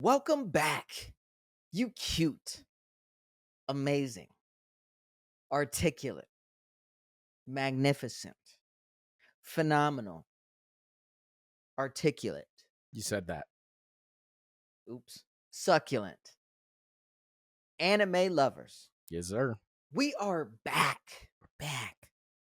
Welcome back, you cute, amazing, articulate, magnificent, phenomenal, articulate, You said that. succulent, anime lovers. Yes, sir. We are back. We're back.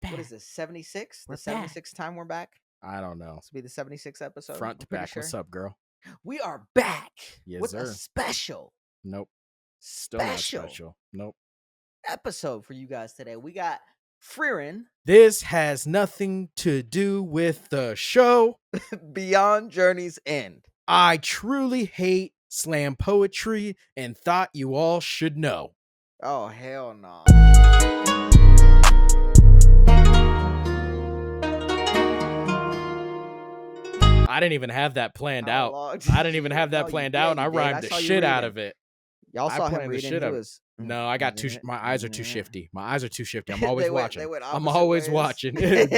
What is this, 76? We're The 76th time we're back? I don't know. This will be the 76th episode. Front to I'm pretty back. sure. What's up, girl? We are back Yes, with a sir. special Nope. Still not special. Nope. episode for you guys today. We got Frieren This has nothing to do with the show. Beyond Journey's End. I truly hate slam poetry and thought you all should know. Oh, hell no. I didn't even have that planned How out. long I didn't even have that No, planned yeah, out, and you I did. rhymed the saw you shit out reading. of it. Y'all I saw him planned the reading. shit He out of it. was. No, I got my eyes are too shifty. My eyes are too shifty. I'm always They went watching. I'm opposite always ways. watching. Did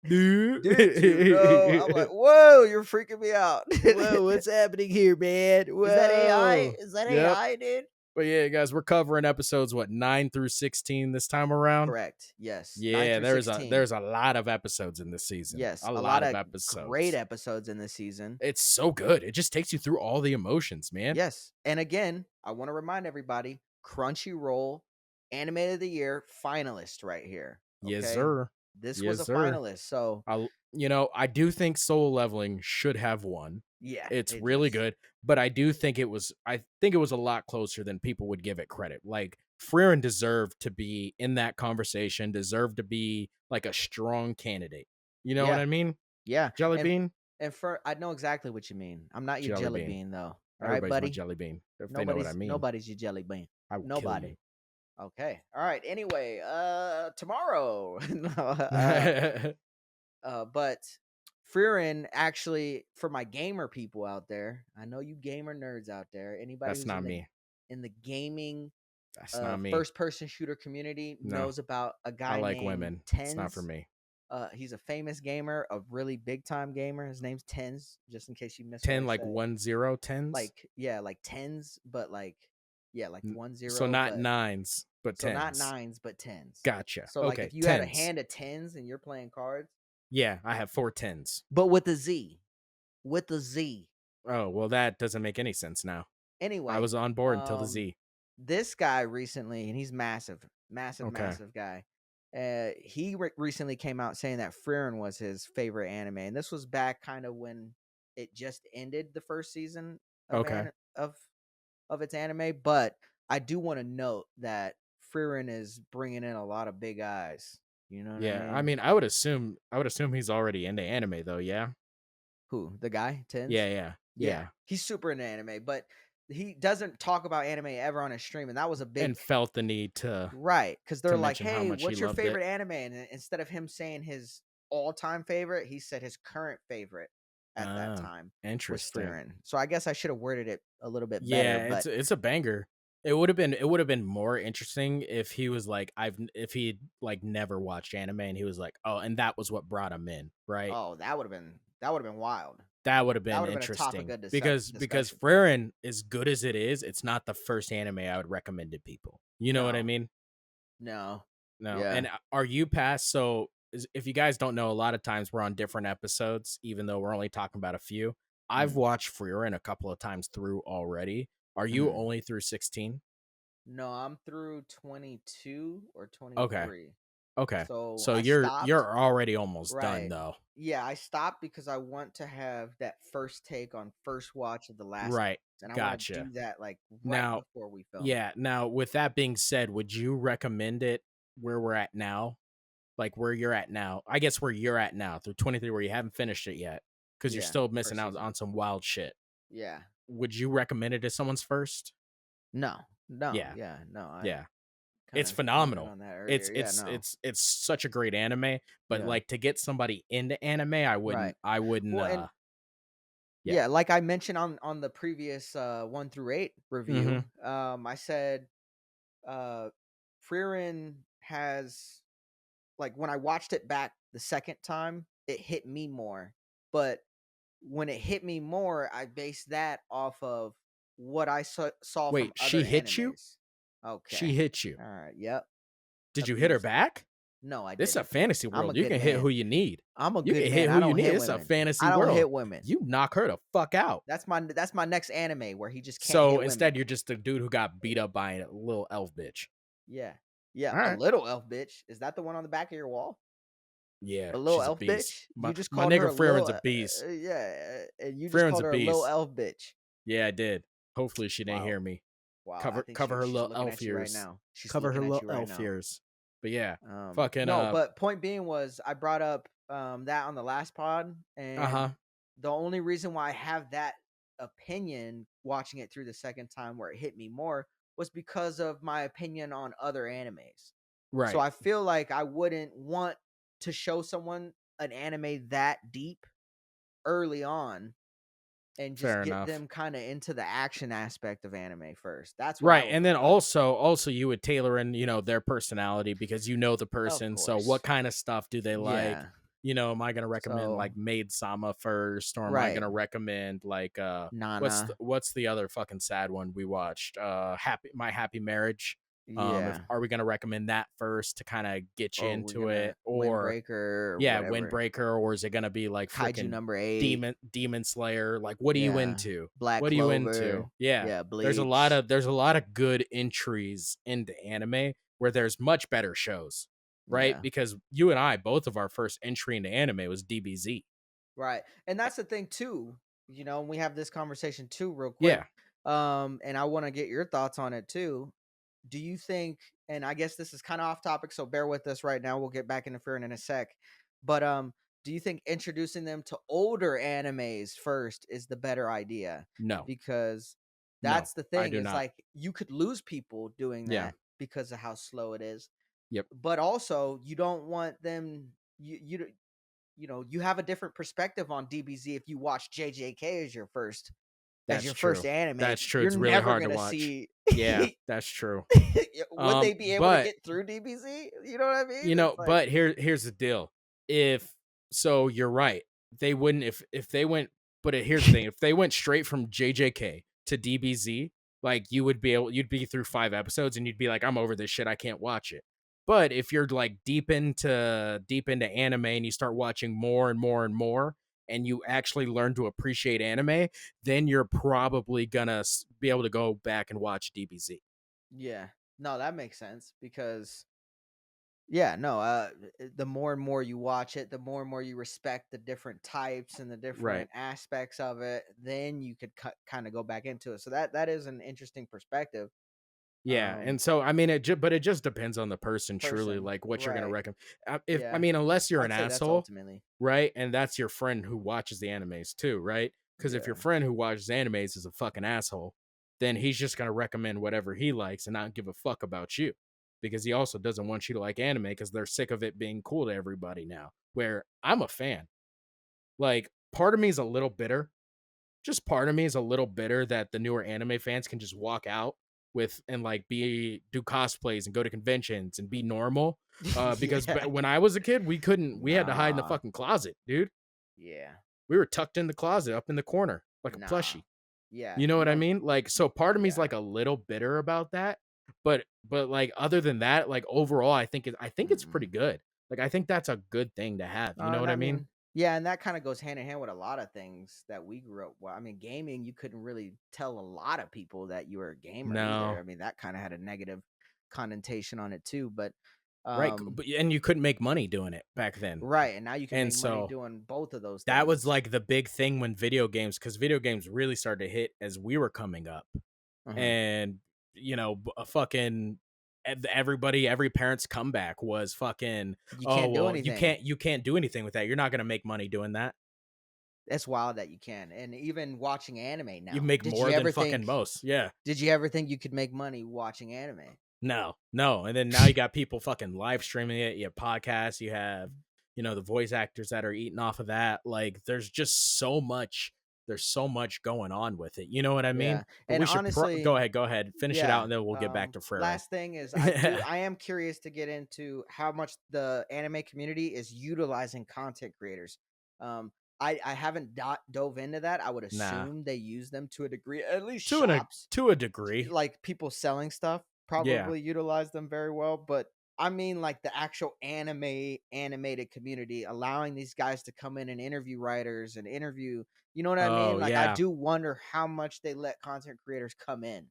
you, bro? I'm like, whoa, you're freaking me out. Whoa, what's happening here, man? Whoa. Is that AI? Is that Yep. AI, dude? But yeah, guys, we're covering episodes 9 through 16 this time around. Correct. Yes. 9 Yeah, through 16. there's a lot of episodes in this season. Yes, a lot of episodes. Great episodes in this season. It's so good. It just takes you through all the emotions, man. Yes, and again, I want to remind everybody: Crunchyroll Anime of the Year finalist right here. Yes, okay? sir. This Yes, was a sir. finalist, so I do think Soul Leveling should have won. yeah, It's it really just- good, but I do think it was a lot closer than people would give it credit. Like Frieren deserved to be in that conversation, deserved to be like a strong candidate. You know what Yeah. I mean? Yeah, Jelly and, bean? And for I know exactly what you mean. I'm not your jelly bean though. All right, Everybody's buddy. my jelly bean. If they know what I mean. Nobody's your jelly bean. I will Nobody. kill Okay. All right. Anyway, tomorrow. But Frieren actually, for my gamer people out there, I know you gamer nerds out there. Anybody That's who's not me. in the gaming That's not me. first person shooter community knows about a guy I like named women. Tens. It's not for me. He's a famous gamer, a really big time gamer. His name's Tens, just in case you missed 10 like 10 tens? like tens, but like 10. So not nines, but so tens. not nines, but tens. Gotcha. So okay, like if you tens. had a hand of tens and you're playing cards, Yeah, I have 4 tens. but with a Z, with the Z. Oh, well, that doesn't make any sense now. Anyway, I was on board until the Z. This guy recently, and he's massive guy. He recently came out saying that Frieren was his favorite anime, and this was back kind of when it just ended the first season of its anime. But I do want to note that Frieren is bringing in a lot of big eyes. You know what I mean? I would assume he's already into anime though. Yeah. Who, the guy? Tens? Yeah. He's super into anime, but he doesn't talk about anime ever on his stream, and that was a big and felt the need to right, because they're like, mention how "Hey, much what's he your loved favorite it. anime?" And instead of him saying his all-time favorite, he said his current favorite at that time was Interesting. Frieren. So I guess I should have worded it a little bit better. Yeah, But it's a banger. It would have been more interesting if he was like if he like never watched anime and he was like, oh, and that was what brought him in, right? oh, that would have been wild. That would have That been would've been a topic interesting of because discussion. Frieren, as good as it is, it's not the first anime I would recommend to people. You know what I No. mean? No. No. Yeah. And are you past? So if you guys don't know, a lot of times we're on different episodes, even though we're only talking about a few. I've watched Frieren a couple of times through already. Are you only through 16? No, I'm through 22 or 23. Okay. So I you're stopped. already almost done Right. though. Yeah, I stopped because I want to have that first take on first watch of the last Right. and I want to Gotcha. do that like right Now- before we film. Yeah. Now, with that being said, would you recommend it where we're at now? Like where you're at now? I guess where you're at now through 23, where you haven't finished it yet because you're Yeah, still missing first out season. on some wild shit. Yeah. Would you recommend it as someone's first? No. Yeah. No. Yeah. kinda It's phenomenal. commented on that earlier. It's such a great anime, but Yeah. like to get somebody into anime, I wouldn't. Well, and yeah, like I mentioned on the previous 1 through 8 review, I said Frieren has, like, when I watched it back the second time, it hit me more. But when it hit me more, I based that off of what I saw from Wait, she other hit you? animes. Okay. She hit you. All right. Yep. Did you hit her Abused. back? No, I This is a didn't. fantasy I'm a world. You good can hit man. who you need. I'm a You good can hit man. who I you don't need. hit It's a women. fantasy I don't world. hit women. You knock her the fuck out. That's my next anime where he just can't So hit women. instead, you're just a dude who got beat up by a little elf bitch. Yeah. Yeah. All A right. little elf bitch. Is that the one on the back of your wall? Yeah, A little she's a elf beast. bitch? You just My called her nigga a Frieren's little a beast. yeah, and you just Frieren's called a her a little beast. elf bitch. Yeah, I did. Hopefully she didn't Wow. hear me. Wow. I Cover think cover her she's little looking elf at you right ears. now. She's Cover her looking at little you right elf now. ears. But yeah, fucking No, but point being was I brought up that on the last pod, and the only reason why I have that opinion watching it through the second time where it hit me more was because of my opinion on other animes. Right. So I feel like I wouldn't want to show someone an anime that deep early on and just Fair get enough. them kind of into the action aspect of anime first. That's what right. I would And then prefer. also you would tailor in, their personality because you know the Of person. So course. what kind of stuff do they like? Yeah. Am I gonna recommend So like Maid Sama first, or am I right. gonna recommend like Nana. what's the other fucking sad one we watched? My Happy Marriage. Yeah. Are we gonna recommend that first to kind of get you Or we're into gonna it, or Windbreaker or yeah, whatever. Windbreaker, or is it gonna be like Kaiju freaking number 8. Demon Slayer? Like, what are you Yeah. into? Black What are you Clover. into? Yeah, Yeah, there's Bleach. a lot of good entries into anime where there's much better shows, right? Yeah. Because you and I, both of our first entry into anime was DBZ. Right. And that's the thing too. We have this conversation too real quick. Yeah. And I want to get your thoughts on it too. Do you think, and I guess this is kind of off topic, so bear with us right now. We'll get back into Frieren in a sec. But do you think introducing them to older animes first is the better idea? No. Because No, that's the I thing. do Is not. like you could lose people doing Yeah. that because of how slow it is. Yep. But also, you don't want them. You have a different perspective on DBZ if you watch JJK as your first anime. That's true. You're It's really never hard to gonna watch. see. Yeah, that's true. Would they be able to But get through DBZ? You know what I mean? It's like, but here's the deal. So you're right. They wouldn't if they went. But here's the thing: if they went straight from JJK to DBZ, like you'd be through 5 episodes and you'd be like, I'm over this shit. I can't watch it. But if you're like deep into anime and you start watching more and more and more, and you actually learn to appreciate anime, then you're probably gonna be able to go back and watch DBZ. yeah, no, that makes sense because the more and more you watch it, the more and more you respect the different types and the different aspects of it, then you could kind of go back into it. So that is an interesting perspective. Yeah, and so I mean, but it just depends on the person, truly, like what you're gonna Right. recommend. Yeah. Unless you're I'd an say that's asshole, ultimately. right? And that's your friend who watches the animes too, right? Because if your Yeah. friend who watches animes is a fucking asshole, then he's just gonna recommend whatever he likes and not give a fuck about you, because he also doesn't want you to like anime because they're sick of it being cool to everybody now. Where I'm a fan, like part of me is a little bitter. Just part of me is a little bitter that the newer anime fans can just walk out with and like do cosplays and go to conventions and be normal. Because Yeah. when I was a kid, we couldn't. We had to hide in the Nah. fucking closet, dude. Yeah. We were tucked in the closet up in the corner like a Nah. plushie. Yeah. You know what I No. mean? Like, so part of me's Yeah. like a little bitter about that, but like other than that, like overall, I think it's pretty good. Like, I think that's a good thing to have. You know And what I I mean? mean, yeah, and that kind of goes hand in hand with a lot of things that we grew up. Well, I mean, gaming, you couldn't really tell a lot of people that you were a gamer either. No. I mean, that kind of had a negative connotation on it too. But Right, and you couldn't make money doing it back then. right, and now you can And make money so doing both of those that was things. like the big thing when because video games really started to hit as we were coming up. And a fucking every parent's comeback was fucking, You oh can't do well, anything. you can't do anything with that. You're not gonna make money doing that. It's wild that you can. And even watching anime now. You make Did more you than ever fucking think? most. Yeah. Did you ever think you could make money watching anime? No. And then now you got people fucking live streaming it. You have podcasts. You have, the voice actors that are eating off of that. Like, there's just so much. There's so much going on with it. You know what I mean? Yeah, But and we should honestly, go ahead, finish it out, yeah. and then we'll get back to Frieren. Last thing is, I am curious to get into how much the anime community is utilizing content creators. I haven't dove into that. I would Nah, assume they use them to a degree. At least to a shops, to a degree. like people selling stuff, Yeah. probably utilize them very well. But I mean, like the actual animated community, allowing these guys to come in and interview writers and interview. You know what I mean? Oh Like I yeah. do wonder how much they let content creators come in,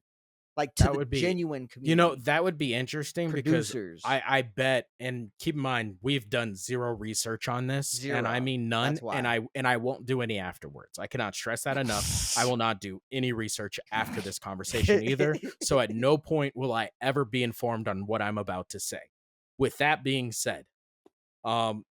like to That the would be, genuine community, that would be interesting because producers. I bet, and keep in mind we've done zero research on this, and I Zero. mean none, That's why. and I won't do any afterwards. I cannot stress that enough. I will not do any research after this conversation either. So at no point will I ever be informed on what I'm about to say. With that being said,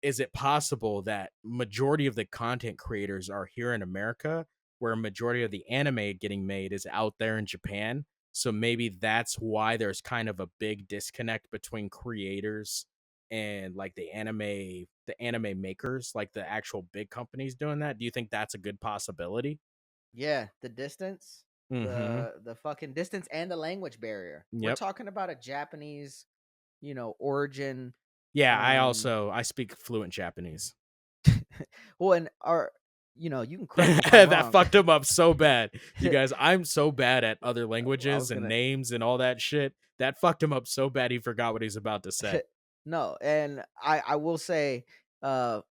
is it possible that majority of the content creators are here in America, where a majority of the anime getting made is out there in Japan? So maybe that's why there's kind of a big disconnect between creators and like the anime makers, like the actual big companies doing that. Do you think that's a good possibility? Yeah, the distance, Mm-hmm. the fucking distance and the language barrier. We're Yep. talking about a Japanese, origin. Yeah, Um I speak fluent Japanese. well, and our you can correct me if I'm That wrong. fucked him up so bad. You guys, I'm so bad at other I languages was and gonna names and all that shit. That fucked him up so bad he forgot what he's about to say. no, and I will say uh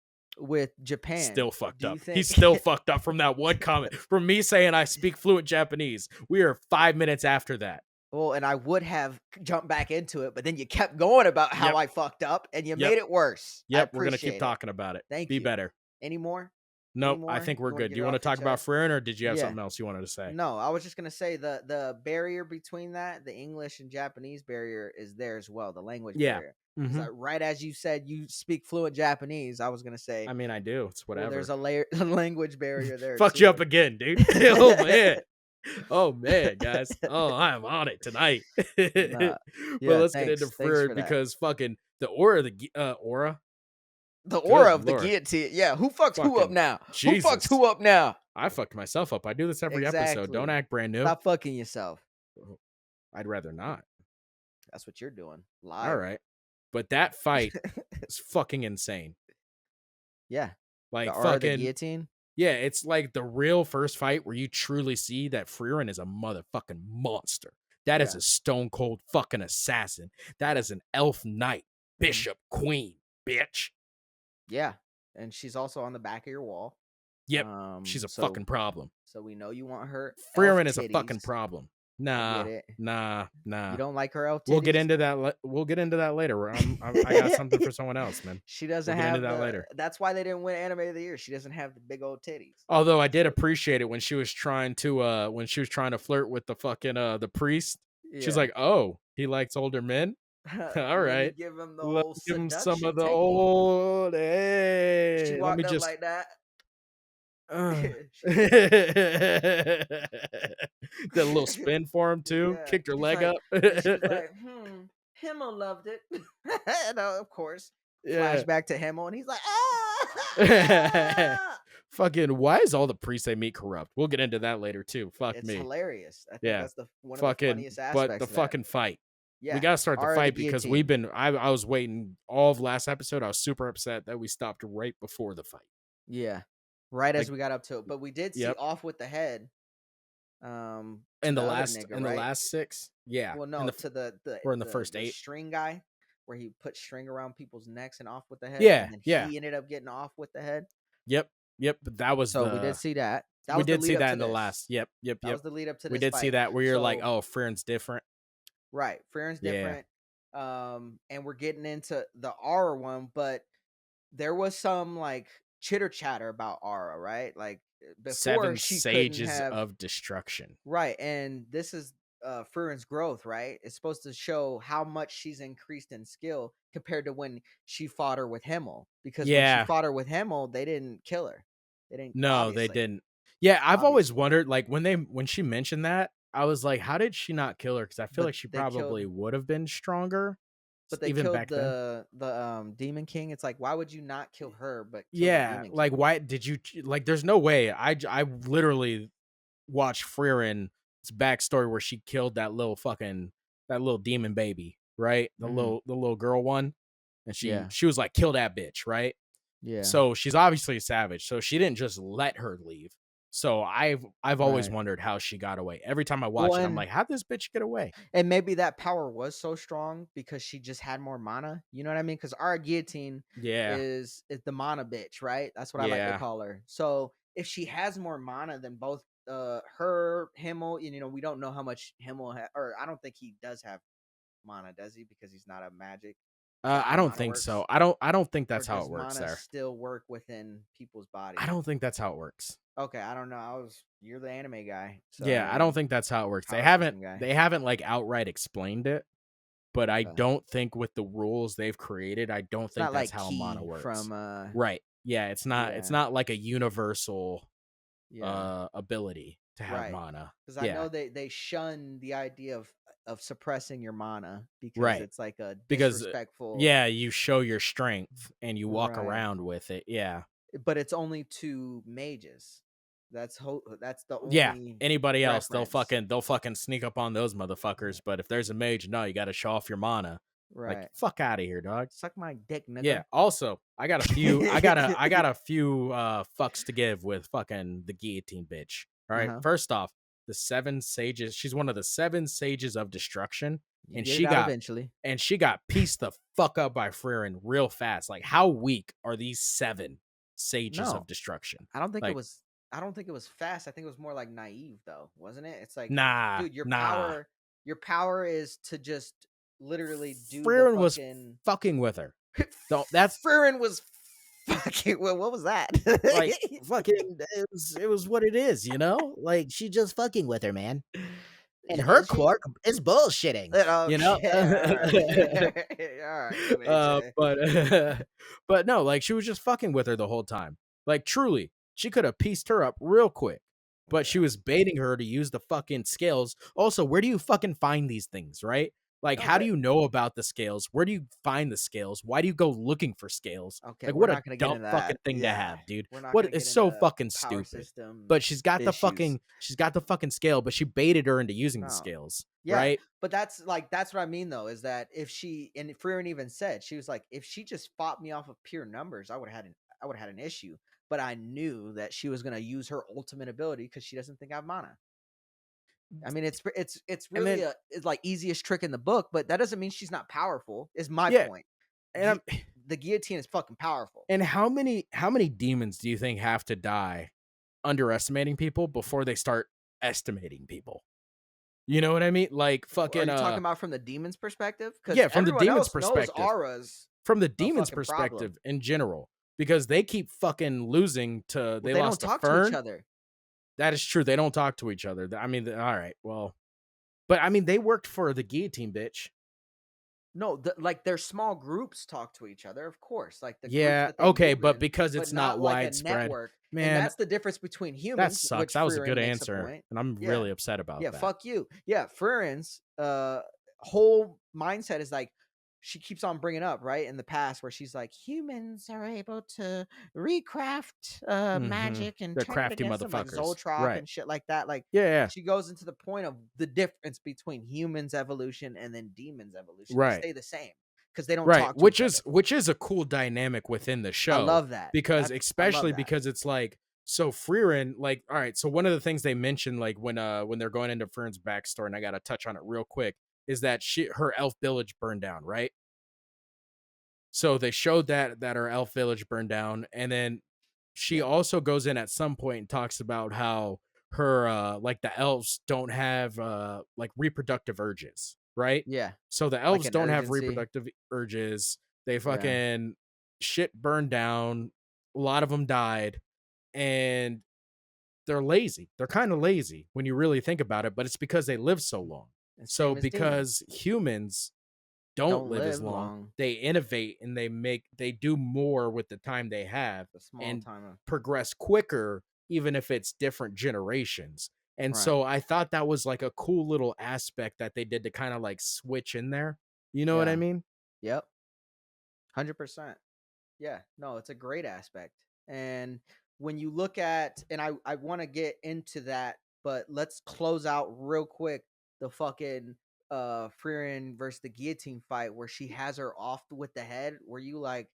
with Japan, Still fucked do you up. think He's still fucked up from that one comment. From me saying I speak fluent Japanese. We are 5 minutes after that. well, and I would have jumped back into it, but then you kept going about how Yep. I fucked up and you Yep. made it worse. I Yep. We're gonna keep appreciate it. talking about it. Thank Be you. better. Any more? Any Nope. I more? think we're You want to good. get Do you it want to off your talk about chest? Frieren or did you have Yeah. something else you wanted to say? No, I was just gonna say the barrier between that, the English and Japanese barrier, is there as well. The language Yeah. barrier. Mm-hmm. Right as you said, you speak fluent Japanese. I was gonna say, I mean, I do. It's well, whatever. there's a layer, a language barrier there Fucked you up too. again, dude. Oh man. Oh man, guys. Oh, I'm on it tonight. Nah, But yeah. let's get into Thanks Frieren for that. because fucking the aura, aura. The Good aura of the lord, guillotine. Yeah, who fucks who up fucking now? Who fucks Jesus! who up now? I fucked myself up. I do this every episode. Don't Exactly. act brand new. Stop fucking yourself. I'd rather not. That's what you're doing All live. right, but that fight is fucking insane. Yeah, the Like aura of the fucking guillotine. yeah, it's like the real first fight where you truly see that Frieren is a motherfucking monster. That is Yeah. a stone cold fucking assassin. That is an elf knight, bishop, queen, bitch. Yeah, and she's also on the back of your wall. Yep, she's a So fucking problem. we know you want her elf Frieren is a fucking titties. problem. I get Nah, it. nah, You nah. don't like her elf titties. We'll get into that. We'll get into that later. I got something for someone else, man. She doesn't We'll get into have that later. That's why they didn't win Anime of the Year. She doesn't have the big old titties. Although I did appreciate it when she was trying to flirt with the fucking the priest. Yeah. She's like, "Oh, he likes older men." All right, give him the let old me give him some seduction of the technique. old. She Hey, let walked me up just. like that. Did a little spin for him too. Yeah. Kicked her He's leg like, up. and she's like, Himmel loved it. No, of course. Yeah. Flashback to Himmel, and he's like, ah! Fucking, why is all the priests they meet corrupt? We'll get into that later too. Fuck It's me. hilarious. I think Yeah. that's one of the Fucking, funniest aspects but the of that. fucking fight. Yeah, We gotta start the Aura fight because guillotine. we've been. I was waiting all of last episode. I was super upset that we stopped right before the fight. Yeah, right as Like, we got up to it, but we did see yep. off with the head. In to the other last nigga, in the right? last 6, yeah. Well, no, to the or in the first the 8. string guy, where he put string around people's necks and off with the head. Yeah, and then yeah. he ended up getting off with the head. Yep. But that was So we did see that. we did see that in the last. Yep. That was the lead up to this. We did see fight. that where you're like, So- oh, Frieren's different. Right, Frieren's Yeah. different. And we're getting into the Aura one, but there was some like chitter chatter about Aura, right? Like before 7 she sages couldn't have of destruction. right, and this is Frieren's growth, right? It's supposed to show how much she's increased in skill compared to when she fought her with Himmel. Because when Yeah. she fought her with Himmel, they didn't kill her. They didn't. No, they obviously. didn't. Yeah, I've always Obviously. wondered, like when she mentioned that, I was like, how did she not kill her? Because I feel But like she they probably killed- would have been stronger. But they even killed back then. the Demon King. It's like, why would you not kill her? But kill the Yeah, Demon like King? why did you like? There's no way. I literally watched Frieren's backstory where she killed that little demon baby, right? The Mhm. little girl one, and Yeah. she was like, kill that bitch, right? Yeah. So she's obviously a savage. So she didn't just let her leave. So I've always Right. wondered how she got away. Every time I Well, watch it, I'm like, how'd this bitch get away? and maybe that power was so strong because she just had more mana. You know what I mean? Because our guillotine Yeah. is the mana bitch, right? That's what I like to Yeah. call her. So if she has more mana than both her Himmel, and we don't know how much Himmel or I don't think he does have mana, does he? Because he's not a magic. Is that I how don't mana think so. works? I don't think Or that's how it does works mana there. still work within people's I bodies? don't think that's how it works. Okay, I don't know. You're the anime guy, so I Yeah, I don't mean think that's how it works. power system guy. They haven't like outright explained it, but I Okay. don't think with the rules they've created, I don't It's think not that's like how mana Key works. from Right. Yeah, it's yeah, not like a universal yeah, ability to have right. mana. Because I Yeah. know they shun the idea of suppressing your mana because Right. it's like a Because disrespectful. yeah, you show your strength and you walk Right. around with it. Yeah. But it's only to mages. That's the Yeah. only Anybody else, reference. they'll fucking sneak up on those motherfuckers. But if there's a mage, no, you got to show off your mana. Like Right. fuck out of here, dog. Suck my dick, Yeah. nigga. Also, I got a few fucks to give with fucking the guillotine bitch. All right. Uh-huh. First off, the seven sages. She's one of the seven sages of destruction, You and get it out eventually. she got pieced the fuck up by Frieren real fast. Like, how weak are these seven sages No, of destruction? I don't think it Like, was I don't think it was fast. I think it was more like naive though, wasn't it? It's like, nah, dude, nah. your power is to just literally do the Frieren was fucking fucking with her. Don't that's Frieren was fucking well, what was that? like fucking it was what it is, you know? Like she just fucking with her, man. And her Is she? Clark is bullshitting, you know? Okay, all right. All right, MHA. But but no, like she was just fucking with her the whole time. Like truly, she could have pieced her up real quick. But she Yeah. was baiting her to use the fucking scales. Also, where do you fucking find these things, right? Like, how do Okay. you know about the scales? Where do you find the scales? Why do you go looking for scales? Okay, Like, we're what a not gonna get dumb into fucking that. thing to Yeah. have, dude. We're not What gonna is get so into fucking power stupid? system But issues. she's got the fucking scale, but she baited her into using the No. scales, Yeah, right? but that's what I mean though, is that if she and Frieren even said, she was like, if she just fought me off of pure numbers, I would have had an issue. But I knew that she was gonna use her ultimate ability because she doesn't think I have mana. I mean, it's And really then it's like easiest trick in the book, but that doesn't mean she's not powerful. Is my yeah, point. and I'm The guillotine is fucking powerful. and how many demons do you think have to die underestimating people before they start estimating people? You know what I mean? Like Are fucking you talking about from the demon's perspective? Because yeah, from the everyone demon's else knows perspective. Aura's From the a demon's fucking problem. perspective in general, because they keep fucking losing to Well, they they don't lost to talk to each Fern. other. That is true. They don't talk to each other. I mean, all right, well, but I mean, they worked for the guillotine bitch. No, like their small groups talk to each other, of course, like the groups Yeah, that they okay, move but in, because but it's not not like a widespread, network. And man, that's the difference between that humans, sucks. which That was a Frieren good makes a answer, point. and I'm Yeah. really upset about Yeah, that. fuck you. Yeah, Frierin's whole mindset is like she keeps on bringing up, right, in the past where she's like humans are able to recraft magic and They're turn it crafty against them, like motherfuckers, Zoltrok right? and shit like that. Like Yeah, yeah, she goes into the point of the difference between humans evolution and then demons evolution. They right. stay the same because they don't Right, talk to each other. which is a cool dynamic within the I show love that. because That's I love especially that. because it's like so Frieren, like all right, so one of the things they mentioned like when they're going into Frieren's backstory, and I gotta touch on it real quick, is that her elf village burned down, right? So they showed that her elf village burned down, and then she Yeah. also goes in at some point and talks about how her like the elves don't have like reproductive urges, right? Yeah. So the Like elves an don't have urgency. reproductive urges. They Yeah. fucking shit burned down. A lot of them died, and they're lazy. They're kind of lazy when you really think about it, but it's because they live so long. And So same as because demons. humans don't Don't live as live long, long. they innovate and they do more with the time they have The small and time of progress quicker, even if it's different generations. And right. so I thought that was like a cool little aspect that they did to kind of like switch in there. You know what I Yeah. mean? Yep. 100%. Yeah. No, it's a great aspect. And when you look at and I want to get into that, but let's close out real quick the fucking Frieren versus the guillotine fight where she has her off with the head. Were you like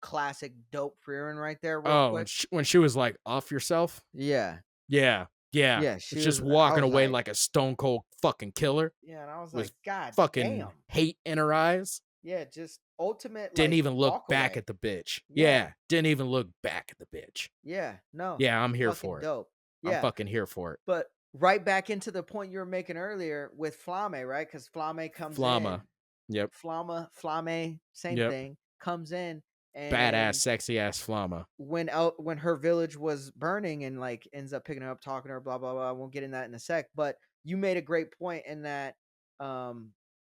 classic dope Frieren right there, real Oh, quick. when she was like, "Off yourself." Yeah, Yeah, yeah. yeah, It's she just was. I walking was away like, like a stone cold fucking killer yeah, and I was with like, God fucking damn. hate in her eyes. Yeah, just ultimate Didn't like even look walk back away. at the bitch. Yeah, Yeah, didn't even look back at the bitch. yeah, no, Yeah, I'm here fucking for it. dope. I'm Yeah, fucking here for it. but right back into the point you were making earlier with Flame, right? Because Flame comes Flama. in, Yep. Flame, same Yep. thing, comes in, Badass, and sexy ass Flama. when her village was burning and like ends up picking her up, talking to her, blah blah blah. I won't get in that in a sec, but you made a great point in that.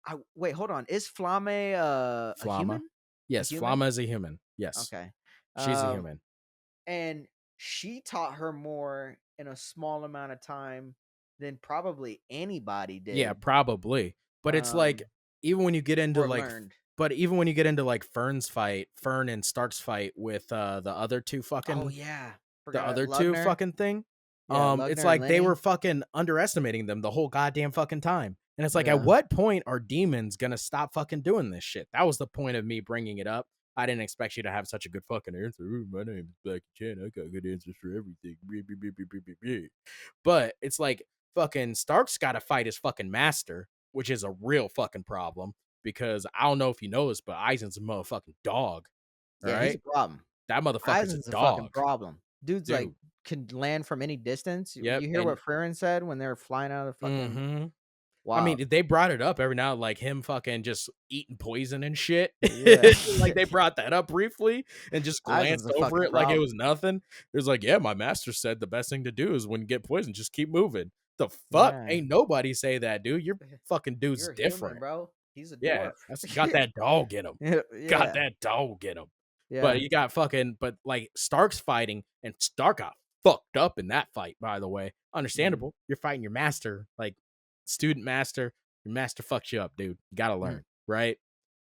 I wait, hold on. Is Flame a Flama. human? A Yes, human? Flama is a human. Yes. Okay. She's a Um, human. and she taught her more in a small amount of time than probably anybody Yeah, did. probably. But it's like Um, even when you get into or like learned. but even when you get into like Fern and Stark's fight with the other two Oh fucking yeah, the forgot other two Lugner. fucking thing, Yeah, it's Lugner and like they were Lenny. fucking underestimating them the whole goddamn fucking time. And it's like, at Yeah, what point are demons gonna stop fucking doing this shit? That was the point of me bringing it up. I didn't expect you to have such a good fucking answer. "Ooh, my name is Black Chan. I got good answers for everything." But it's like fucking Stark's got to fight his fucking master, which is a real fucking problem because I don't know if you know this, but Aizen's a motherfucking dog. All yeah, he's a right, problem. that motherfucker's a Eisen's a fucking dog, problem. Dude's like dude. can land from any distance. Yep, You hear and what Frieren said when they were flying out of the fucking mm-hmm. I wild. mean, they brought it up every now, like him fucking just eating poison and shit. Yeah, Like they brought that up briefly and just Eisen's glanced a over fucking it like it problem. was nothing. It was like, yeah, my master said the best thing to do is when you get poisoned, just keep moving. The fuck? Yeah, Ain't nobody say that, dude. Your fucking dude's you're a human, different. bro. He's a Yeah, dwarf. that's got that dog in him. Got Yeah, that dog in him. But yeah. you got fucking, but like Stark's fighting, and Stark got fucked up in that fight, by the way. Mm-hmm. Understandable. You're fighting your master, like student master. Your master fucks you up, dude. You gotta learn, right?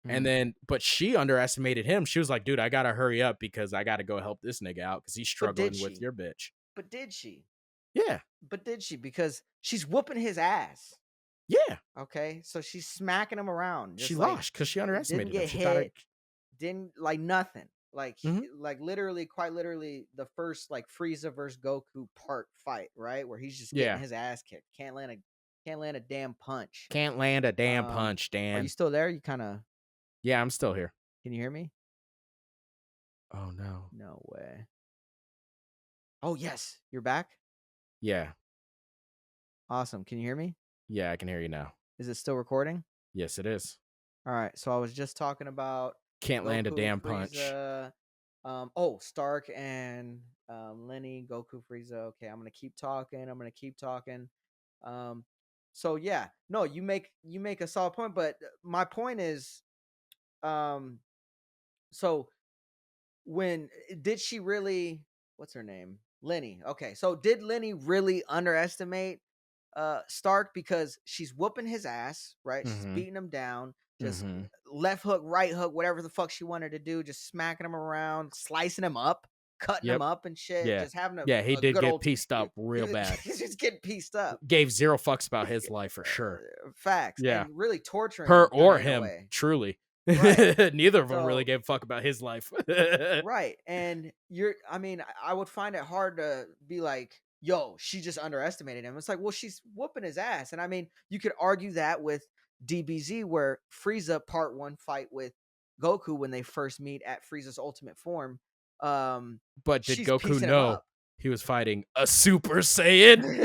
And Mm-hmm. then, but she underestimated him. She was like, dude, I gotta hurry up because I gotta go help this nigga out because he's But did struggling with she? your bitch. But did she? Yeah. But did she? Because she's whooping his ass. Yeah. Okay, so she's smacking him around, She just like lost because she didn't underestimated him. get She thought it. hit, didn't like nothing. Like Mhm. like literally, quite literally, the first like Frieza versus Goku part fight, right, where he's just getting Yeah. his ass kicked, can't land a damn punch. Can't land a damn Um, punch, are you Dan. still there? You kind of Yeah, I'm still here. can you hear me? Oh, no. No way. Oh yes, you're back. Yeah. Awesome. Can you hear me? Yeah, I can hear you now. Is it still recording? Yes, it is. All right. So I was just talking about Can't land a Goku, damn punch. Frieza, Stark and Lenny, Goku, Frieza. Okay, I'm gonna keep talking. Um, so yeah, no, you make a solid point, but my point is, um, so when did she really? What's her name? Lenny. Okay, so did Lenny really underestimate Stark because she's whooping his ass, right? She's Mhm. beating him down, just Mhm. left hook, right hook, whatever the fuck she wanted to do, just smacking him around, slicing him up, cutting him Yep. up and shit, Yeah. just having Yeah, he a did good get old pieced up real bad. he's just getting pieced up. Gave zero fucks about his life for sure. Facts. Yeah. And really torturing Her him kind or of in a him, way. truly. Right. Neither of them really So gave a fuck about his life. right. And I mean, I would find it hard to be like, yo, she just underestimated him. It's like, well, she's whooping his ass. And I mean, you could argue that with DBZ, where Frieza part one fight with Goku when they first meet at Frieza's ultimate form. But did She's Goku piecing him know up. he was fighting a Super Saiyan? No, you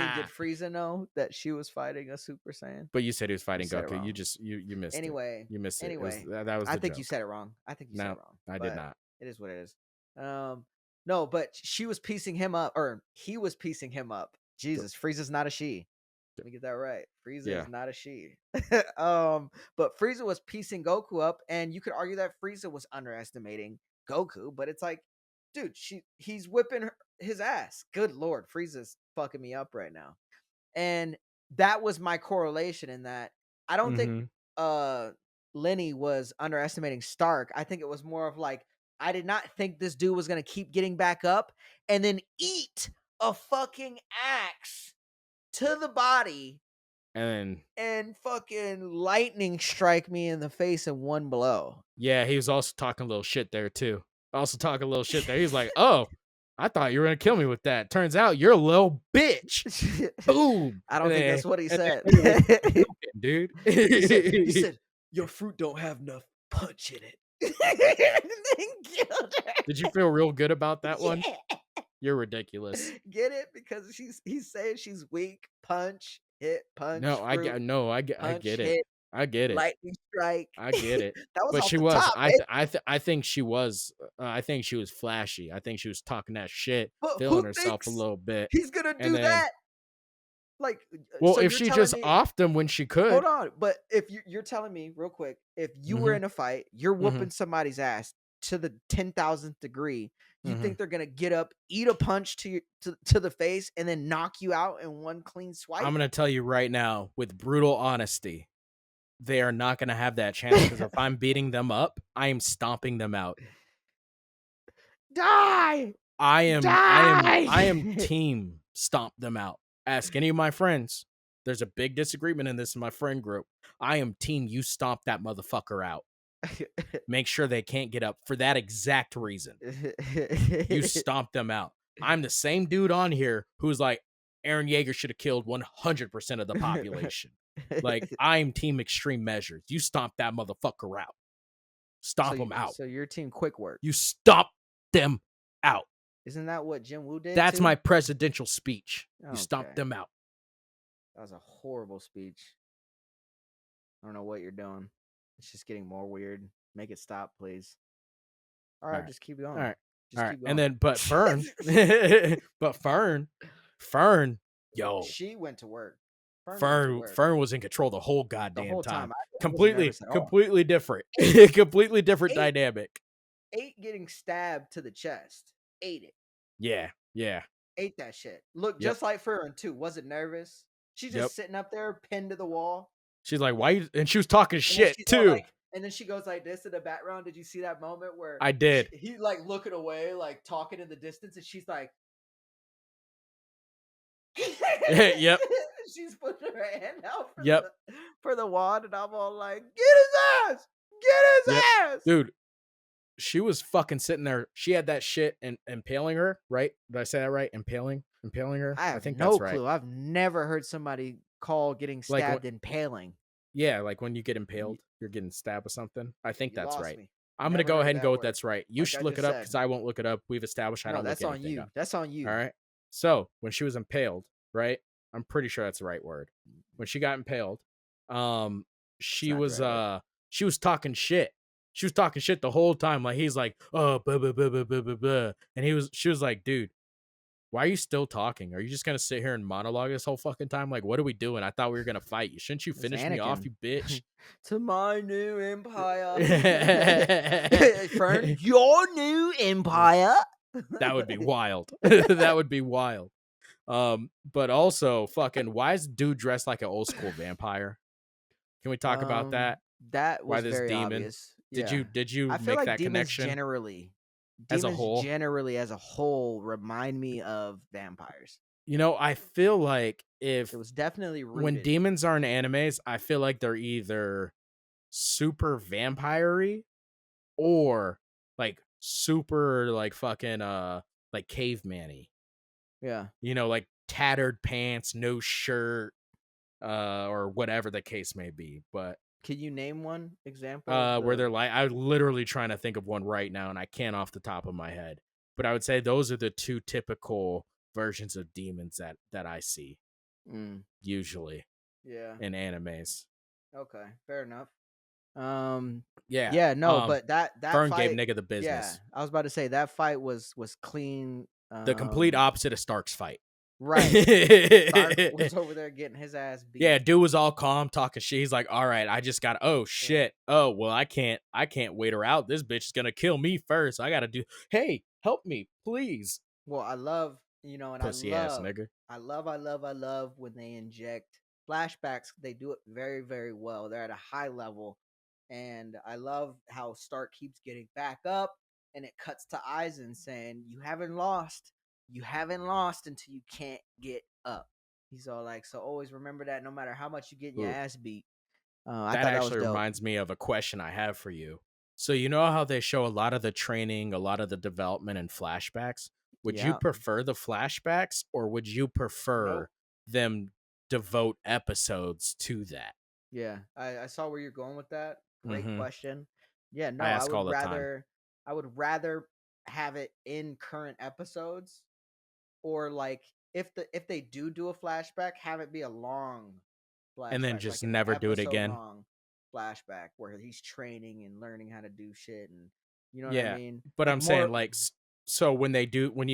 mean did Frieza know that she was fighting a Super Saiyan? But you said he was You fighting said it Goku. You wrong. just you missed it. Anyway, You missed it. It was anyway, that was I the think you joke. said it wrong. No, I did But not. it is what it is. No, but she was piecing him up, or he was piecing him up. Jesus, Frieza's not a she. Let me get that right. Frieza Yeah. is not a she. But Frieza was piecing Goku up, and you could argue that Frieza was underestimating Goku, but it's like, dude, he's whipping his ass. Good lord, Frieza's fucking me up right now. And that was my correlation in that I don't think Mhm. uh Lenny was underestimating Stark. I think it was more of like I did not think this dude was going to keep getting back up and then eat a fucking axe to the body and fucking lightning strike me in the face in one blow. yeah, he was also talking a little shit there too. Also talking a little shit there. He's like, "Oh, I thought you were gonna kill me with that. Turns out you're a little bitch." Boom. I don't think that's what he And then said. Frieren was puking, dude. He said, your fruit don't have enough punch in it. And then killed her. Did you feel real good about that one? Yeah. You're ridiculous. Get it? Because he's saying she's weak. Punch, hit, punch, No, I fruit, get no, I punch, get it. hit, I get it. lightning strike. I get it. That was But off she the was. top, man. I think she was. I think she was flashy. I think she was talking that shit, But feeling who herself a thinks little bit. he's gonna And do then, that? Like, well, so if you're she telling just me? offed him when she could, Hold on, but if you're telling me real quick, if you were Mhm. in a fight, you're Mhm. whooping somebody's ass to the 10,000th degree, you Mhm. think they're gonna get up, eat a punch to the face, and then knock you out in one clean swipe? I'm gonna tell you right now, with brutal honesty, they are not gonna have that chance because if I'm beating them up, I am stomping them out. Die! I am Die! team stomp them out. Ask any of my friends. There's a big disagreement in this in my friend group. I am team you stomp that motherfucker out. Make sure they can't get up for that exact reason. You stomp them out. I'm the same dude on here who's like, Aaron Yeager should have killed 100% of the population. Like, I'm team extreme measures. You stomp that motherfucker out. Stomp them out. So your team quick work. You stomp them out. Isn't that what Jim Woo did? That's too? my presidential speech. You Okay. stomp them out. That was a horrible speech. I don't know what you're doing. It's just getting more weird. Make it stop, please. All right, just keep going. All right. Just All right. keep going. And then, but Fern, Fern, yo, she went to work. Fern went to work. Fern was in control the whole the goddamn whole time. time. I Completely wasn't nervous at all. completely different. Completely different dynamic. Ate getting stabbed to the chest. Ate it. Yeah. Yeah. Ate that shit. Look, just like Frieren too. Wasn't nervous. She's just sitting up there, pinned to the wall. She's like, "Why?" You? And she was talking shit too. And then she goes like this in the background. Did you see that moment where I did? He like looking away, like talking in the distance, and she's like, "Yep." She's putting her hand out Yep. For the wand, and I'm all like, "Get his ass! Get his ass!" Dude, she was fucking sitting there. She had that shit and impaling her, right? Did I say that right? Impaling her. I think that's clue. right. I've never heard somebody call getting stabbed impaling. Yeah, like when you get impaled, you're getting stabbed with something. I think that's right. Me. I'm gonna go ahead and go with that's right. You should look it up said. because I won't look it up. We've established I don't look anything on you. up. That's on you. All right. So when she was impaled, right? I'm pretty sure that's the right word. When she got impaled, she was she was talking shit. She was talking shit the whole time. Like he's like, oh, blah, blah, blah, blah, blah, blah, blah. And she was like, dude, why are you still talking? Are you just gonna sit here and monologue this whole fucking time? Like, what are we doing? I thought we were gonna fight you. Shouldn't you finish me off, you bitch? To my new empire. Fern, your new empire. That would be wild. That would be wild. But also fucking why is dude dressed like an old school vampire? Can we talk about that? That was why this very demon? obvious. Did you I feel make like that connection? Demons generally as a whole remind me of vampires. You know, I feel like if it was definitely rooted. When demons are in animes, I feel like they're either super vampire-y or like super like fucking like caveman-y. Yeah. You know, like tattered pants, no shirt, or whatever the case may be. But can you name one example? Where they're like, I'm literally trying to think of one right now, and I can't off the top of my head. But I would say those are the two typical versions of demons that I see usually. Yeah. In animes. Okay, fair enough. Yeah. But that Fern fight, gave nigga the business. Yeah, I was about to say that fight was clean. The complete opposite of Stark's fight. Right. Stark was over there getting his ass beat. Yeah, dude was all calm, talking shit. He's like, all right, I just got oh shit. Oh, well, I can't wait her out. This bitch is gonna kill me first. I gotta do hey, help me, please. Well, I love, and pussy ass nigga. I love when they inject flashbacks. They do it very, very well. They're at a high level. And I love how Stark keeps getting back up, and it cuts to Eisen saying, You haven't lost until you can't get up. He's all like, so always remember that no matter how much you get your Ooh, ass beat. I that thought that was actually dope. reminds me of a question I have for you. So you know how they show a lot of the training, a lot of the development and flashbacks? Would you Yeah. prefer the flashbacks or would you prefer Nope. them devote episodes to that? Yeah. I saw where you're going with that. Great Mhm. question. Yeah, I no, ask all the time. I would rather have it in current episodes, or like if they do a flashback, have it be a long And then flashback, like just an never do it episode again. long flashback where he's training and learning how to do shit, and you know what I Yeah, mean? but Like I'm saying more. like so when they do when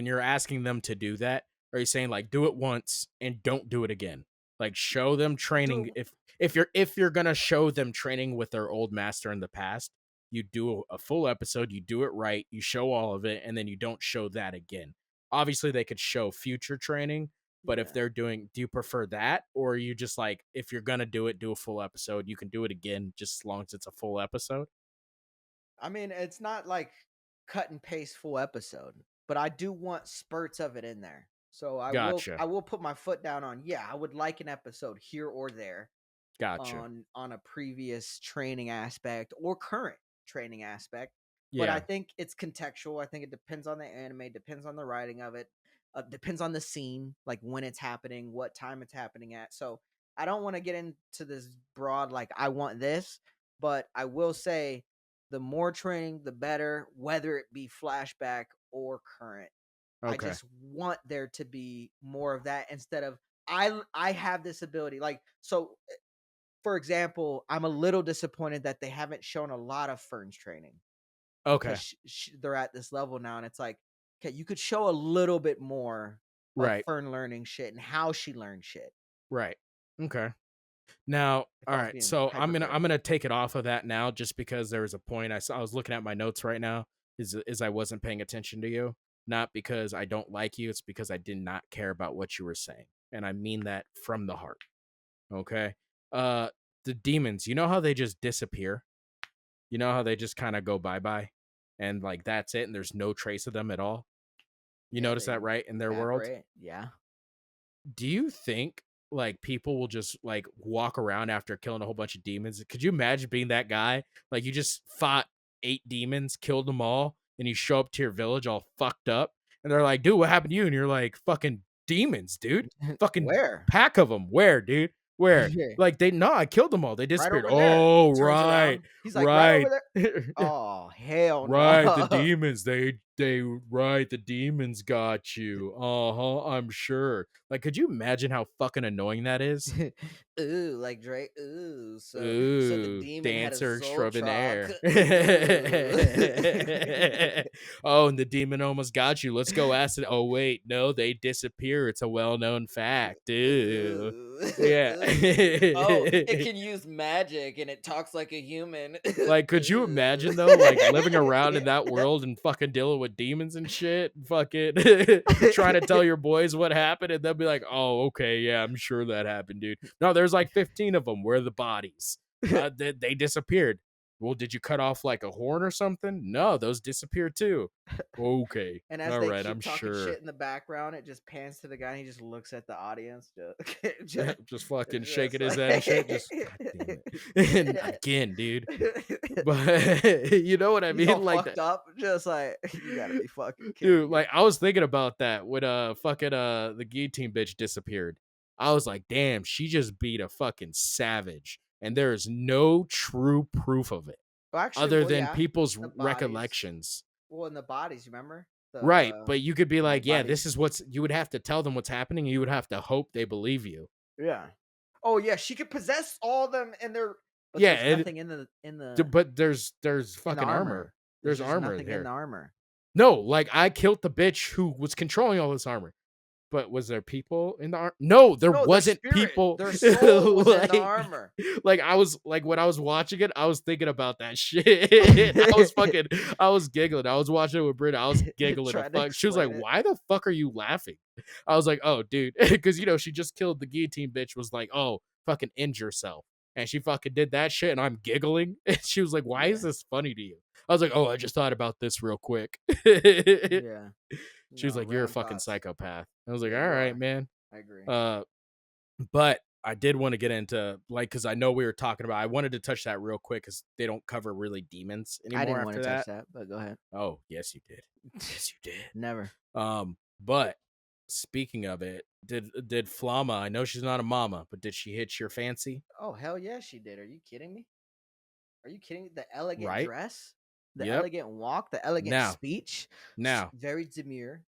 you're asking them to do that, are you saying like do it once and don't do it again? Like show them Do training it. if you're going to show them training with their old master in the past, you do a full episode, you do it right, you show all of it and then you don't show that again. Obviously they could show future training, but if Yeah. they're doing do you prefer that or are you just like if you're going to do it, do a full episode, you can do it again just as long as it's a full episode? I mean, it's not like cut and paste full episode, but I do want spurts of it in there. So Gotcha. I will put my foot down on, yeah, I would like an episode here or there Gotcha. on a previous training aspect or current training aspect. But I Yeah. think it's contextual. I think it depends on the anime, depends on the writing of it, depends on the scene, like when it's happening, what time it's happening at. So I don't want to get into this broad like I want this, but I will say the more training, the better, whether it be flashback or current. I Okay. just want there to be more of that instead of I have this ability. Like so for example, I'm a little disappointed that they haven't shown a lot of Fern's training Okay. because they're at this level now, and it's like, okay, you could show a little bit more of Right. Fern learning shit and how she learned shit Right. Okay. Now, if all I was right. being So I'm hypercritical. gonna take it off of that now, just because there was a point I was looking at my notes right now. Is I wasn't paying attention to you, not because I don't like you. It's because I did not care about what you were saying, and I mean that from the heart. Okay. Uh, the demons. You know how they just disappear. You know how they just kind of go bye bye, and like that's it, and there's no trace of them at all. You Yeah, notice they that, right? In their world. evaporate. Yeah. Do you think like people will just like walk around after killing a whole bunch of demons? Could you imagine being that guy? Like you just fought 8 demons, killed them all, and you show up to your village all fucked up, and they're like, "Dude, what happened to you?" And you're like, "Fucking demons, dude. Fucking Where? pack of them. Where, dude? Where?" Like they no, I killed them all. They Right disappeared. over there. Oh, Turns right, around. He's like, right over right. there. Oh, hell Right, the no. demons. They right, the demons got you. Uh-huh, I'm sure. Like, could you imagine how fucking annoying that is? Ooh, like Drake. Ooh, so the Ooh, demon had a dancer Zoltron. extraordinaire. Ooh. Oh, and the demon almost got you. Let's go ask it. Oh, wait, no, they disappear. It's a well-known fact. Ooh. Ooh. Yeah. Ooh. Oh, it can use magic and it talks like a human. Like, could you Ooh. imagine though, like living around in that world and fucking dealing with demons and shit, fucking trying to tell your boys what happened, and they'll be like, "Oh, okay, yeah, I'm sure that happened, dude." No, there's like 15 of them. Where are the bodies? They disappeared. Well, did you cut off like a horn or something? No, those disappeared too. Okay, And as all they right, keep I'm talking sure. shit in the background, it just pans to the guy and he just looks at the audience. Just, Just fucking shaking just his like head and shit. Just god damn it, and again, dude. But you know what I he's all mean, like fucked that. up, just like you gotta be fucking Dude, kidding me. like I was thinking about that when fucking the guillotine bitch disappeared. I was like, damn, she just beat a fucking savage. And there is no true proof of it Well, actually, other well, than yeah, people's the bodies. recollections. Well, in the bodies, remember Right. But you could be the like, dead yeah, this bodies. is what's you would have to tell them what's happening, and you would have to hope they believe you. Yeah. Oh yeah, she could possess all of them in their, but Yeah, there's nothing in the but there's in the fucking armor. armor. There's There's just armor nothing in here. the armor. No, like I killed the bitch who was controlling all this armor. But was there people in the No, there No, their wasn't spirit, people. their soul was in the like, armor. like I was like when I was watching it, I was thinking about that shit. I was giggling. I was watching it with Britta. I was giggling. A Trying to fuck. She was like, explain it. "Why the fuck are you laughing?" I was like, "Oh, dude," because she just killed the guillotine bitch. Was like, "Oh, fucking end yourself," and she fucking did that shit, and I'm giggling. And she was like, "Why is Yeah, this funny to you?" I was like, "Oh, I just thought about this real quick." yeah. She was No, like, "You're a random fucking thoughts. psychopath." I was like, Yeah, "All you right, are. man." I agree. But I did want to get into like because I know we were talking about. I wanted to touch that real quick because they don't cover really demons I anymore didn't want after to touch that. that, but go ahead. Oh, yes, you did. Yes, you did. Never. But speaking of it, did Flama? I know she's not a mama, but did she hit your fancy? Oh hell yeah, she did. Are you kidding me? Are you kidding me? The elegant Right? dress, the Yep. elegant walk, the elegant Now, speech. now, Very demure,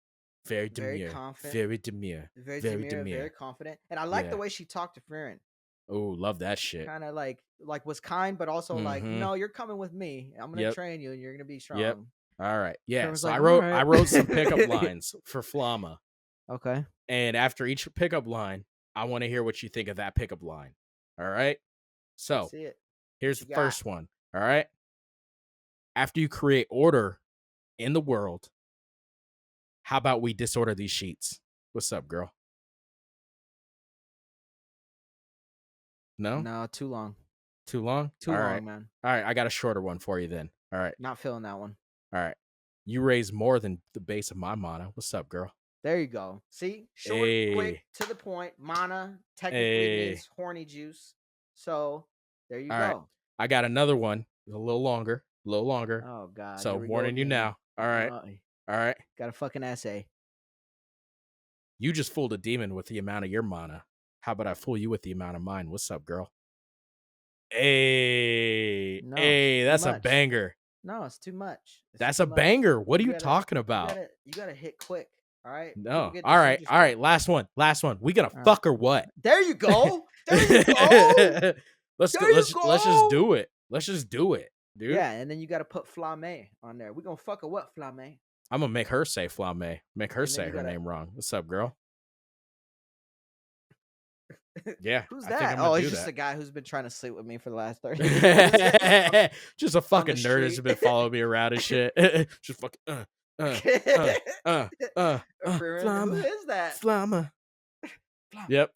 very very demure, confident, very demure, very very demure. confident. And I like the Yeah. way she talked to Frieren. Oh, love that shit. Kind of like was kind, but also like, Mm-hmm. no, you're coming with me. I'm gonna Yep. train you, and you're gonna be Yep. strong. All right. Yeah. Frieren was So like, I all wrote right. I wrote some pickup lines for Flama. Okay. And after each pickup line, I want to hear what you think of that pickup line. All right. Let's So see it. here's What the you got? first one. All right. After you create order in the world, how about we disorder these sheets? What's up, girl? No? No, too long. Too long? Too All right. long, man. All right. I got a shorter one for you then. All right. Not feeling that one. All right. You raise more than the base of my mana. What's up, girl? There you go. See, short, quick, Hey. to the point. Mana technically Hey. means horny juice. So there you All right. go. I got another one. A little longer. A little longer. Oh God, So here we go warning you again. now. All right. All right. Got a fucking essay. You just fooled a demon with the amount of your mana. How about I fool you with the amount of mine? What's up, girl? Hey, No, hey, too that's a much. banger. No, it's too much. It's That's too a much. banger. What are you gotta- talking about? You gotta hit quick. All right. People No. get All right. All disinterested. right. Last one. Last one. We gonna All right. fuck or what? There you go. There you go. let's There you let's just go. do it. Let's just do it, dude. Yeah, and then you gotta put Flame on there. We gonna fuck or what, Flame? I'm gonna make her say Flame. Make her And then say you her gotta- name wrong. What's up, girl? Yeah. Who's I think that? I'm gonna Oh, do it's just that. a guy who's been trying to sleep with me for the last 30 years. Just a fucking nerd street. has been following me around and shit. Just fucking Frieren, who is that? Flama. Yep.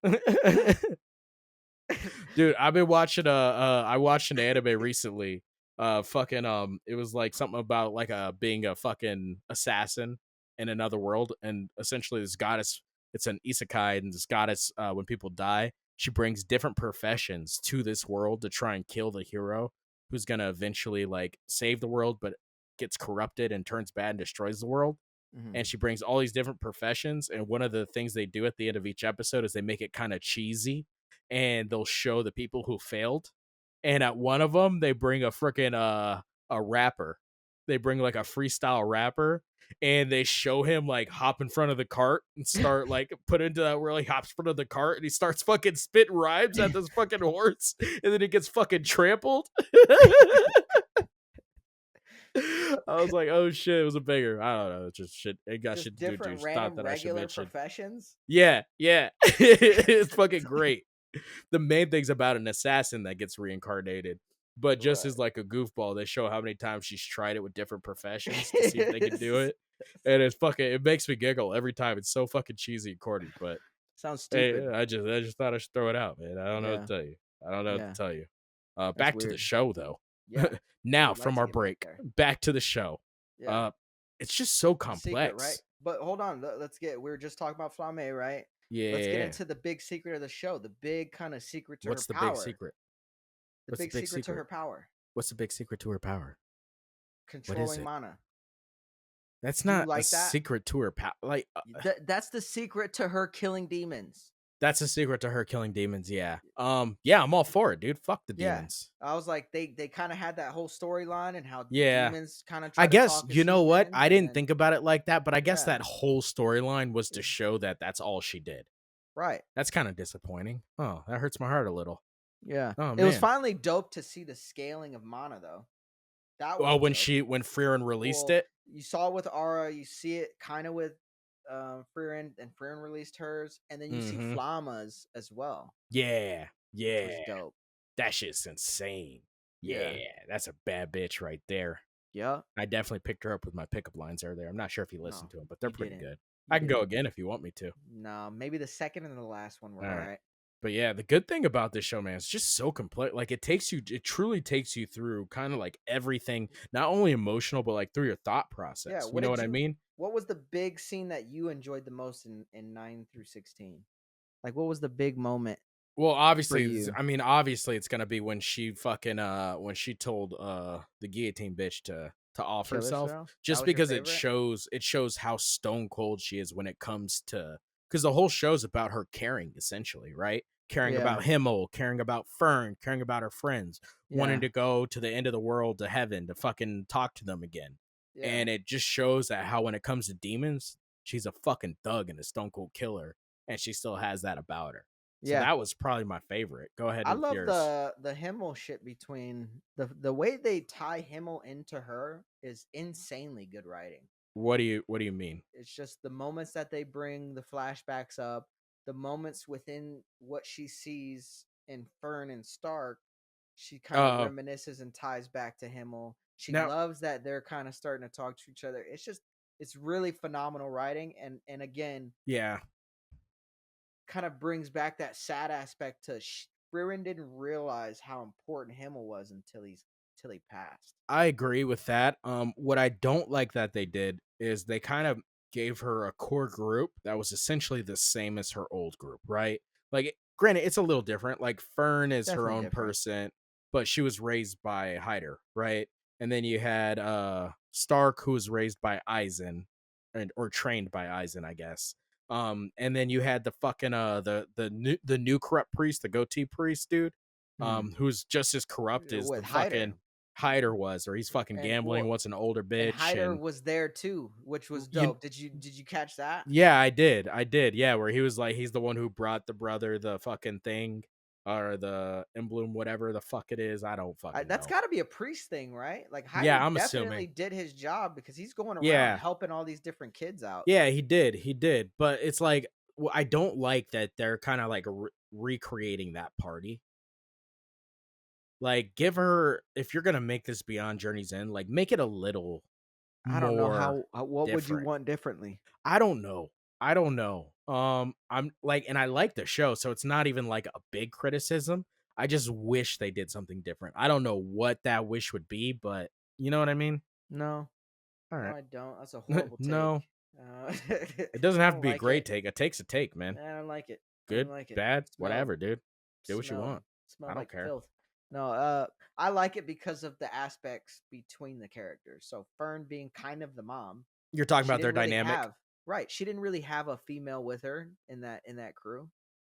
Dude, I've been watching I watched an anime recently. It was like something about like being a fucking assassin in another world, and essentially this goddess, it's an isekai, and this goddess, when people die, she brings different professions to this world to try and kill the hero who's gonna eventually like save the world, but gets corrupted and turns bad and destroys the world. Mhm. And she brings all these different professions, and one of the things they do at the end of each episode is they make it kind of cheesy, and they'll show the people who failed. And at one of them, they bring a freaking a rapper. They bring like a freestyle rapper, and they show him like hop in front of the cart and start like put into that where he hops in front of the cart and he starts fucking spitting rhymes at this fucking horse, and then he gets fucking trampled. I was like, oh shit, it was a banger. I don't know, it's just shit. It got Just shit to do. different Just random thought that I should regular mention. professions. Yeah, it's fucking great. The main thing's about an assassin that gets reincarnated, but just as like a goofball, they show how many times she's tried it with different professions to see if they can do it, and it makes me giggle every time. It's so fucking cheesy and corny, but Sounds stupid. hey, I just thought I should throw it out, man. I don't know Yeah. what to tell you. I don't know what Yeah. to tell you. Back That's to the weird. show though. Yeah. Now We'd like from to our get back break, there. back to the show. Yeah. It's just so The secret, complex, right? But hold on, we were just talking about Flame, right? Yeah. Let's get into the big secret of the show. The big kind of secret to What's her the power. big secret? The What's big secret to her power. What's the big secret to her power? Controlling mana. That's Do you not like a that? secret to her power. Like That's the secret to her killing demons. that's a secret to her killing demons. Yeah. Yeah, I'm all for it, dude. Fuck the Yeah. demons. I was like, they kind of had that whole storyline and how Yeah. demons kind of. I guess you know what? I didn't think about it like that, but I guess Yeah. that whole storyline was to show that that's all she did. Right. That's kind of disappointing. Oh, that hurts my heart a little. Yeah. Oh, It was man. finally dope to see the scaling of mana though. That was Oh, when dope. when Frieren released Well, it. You saw it with Aura, you see it kind of with Frieren, and Frieren released hers, and then you see Flama's as well. Yeah. Which was dope. That shit's insane. Yeah, that's a bad bitch right there. Yeah. I definitely picked her up with my pickup lines there. I'm not sure if you listened to them, but they're pretty didn't. good. I can go again if you want me to. No, maybe the second and the last one were All all right. right. But yeah, the good thing about this show, man, it's just so complete. Like it truly takes you through kind of like everything, not only emotional, but like through your thought process. Yeah, You know what I mean? What was the big scene that you enjoyed the most in 9 through 16? Like, what was the big moment Well, for obviously, you? I mean, obviously, it's gonna be when she fucking when she told the guillotine bitch to off Kill herself, herself? That just was your because favorite? it shows how stone cold she is when it comes to, because the whole show's about her caring, essentially, right? Caring Yeah. about Himmel, caring about Fern, caring about her friends, wanting Yeah. to go to the end of the world, to heaven, to fucking talk to them again. Yeah. And it just shows that how when it comes to demons, she's a fucking thug and a stone cold killer, and she still has that about her. So Yeah. that was probably my favorite. Go ahead I with love yours. the Himmel shit between the way they tie Himmel into her is insanely good writing. What do you mean? It's just the moments that they bring the flashbacks up, the moments within what she sees in Fern and Stark, she kind of Uh reminisces and ties back to Himmel. She Now, loves that they're kind of starting to talk to each other. It's really phenomenal writing, and again, yeah, kind of brings back that sad aspect to Frieren didn't realize how important Himmel was until he passed. I agree with that. What I don't like that they did is they kind of gave her a core group that was essentially the same as her old group, right? Like, granted, it's a little different. Like, Fern is her Definitely own different. person, but she was raised by Hyder, right? And then you had Stark, who was raised by Eisen, and or trained by Eisen, I guess. And then you had the fucking the new corrupt priest, the goatee priest dude, Hmm. who's just as corrupt as With the Hyder, fucking Hyder was, or he's fucking and gambling, well, wants an older and bitch, Hyder and was there too, which was you, dope. Did you catch that? yeah, I did, yeah, where he was like, he's the one who brought the brother the fucking thing, or the emblem, whatever the fuck it is, I don't fucking That's know. got to be a priest thing, right? Like Hyder Yeah, I'm definitely assuming. did his job because he's going around Yeah, helping all these different kids out. yeah, he did, but it's like, I don't like that they're kind of like recreating that party. Like, give her, if you're gonna make this Beyond Journey's End, like, make it a little I don't know more what would you different. want differently? I don't know. I don't know. I'm like, and I like the show, so it's not even like a big criticism. I just wish they did something different. I don't know what that wish would be, but you know what I mean? No, All no, right. I don't. That's a horrible take. No, Uh, it doesn't I have to don't be a like great it. take. A take's a take, man. I don't like it. I don't Good, like it. bad, Smelled whatever, dude. Do what you smelled want. I smelled don't like care. filth. No, I like it because of the aspects between the characters. So Fern being kind of the mom, You're talking she about their didn't really dynamic? have right. She didn't really have a female with her in that crew.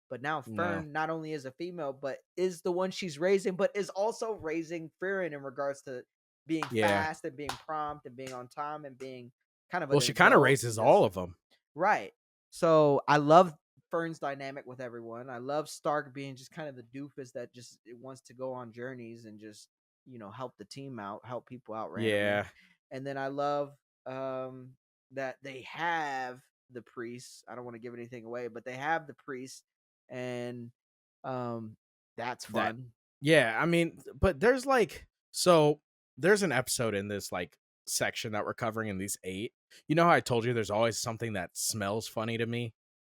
But now No. Fern not only is a female, but is the one she's raising, but is also raising Frieren in regards to being Yeah. fast and being prompt and being on time and being kind of Well, an she kind of adult and raises all just of them. right. So I love Fern's dynamic with everyone. I love Stark being just kind of the doofus that just wants to go on journeys and just help the team out, help people out randomly. Yeah. And then I love that they have the priests. I don't want to give anything away, but they have the priests, and um, that's That fun. Yeah, I mean, but there's like, so there's an episode in this like section that we're covering in these 8. You know how I told you there's always something that smells funny to me,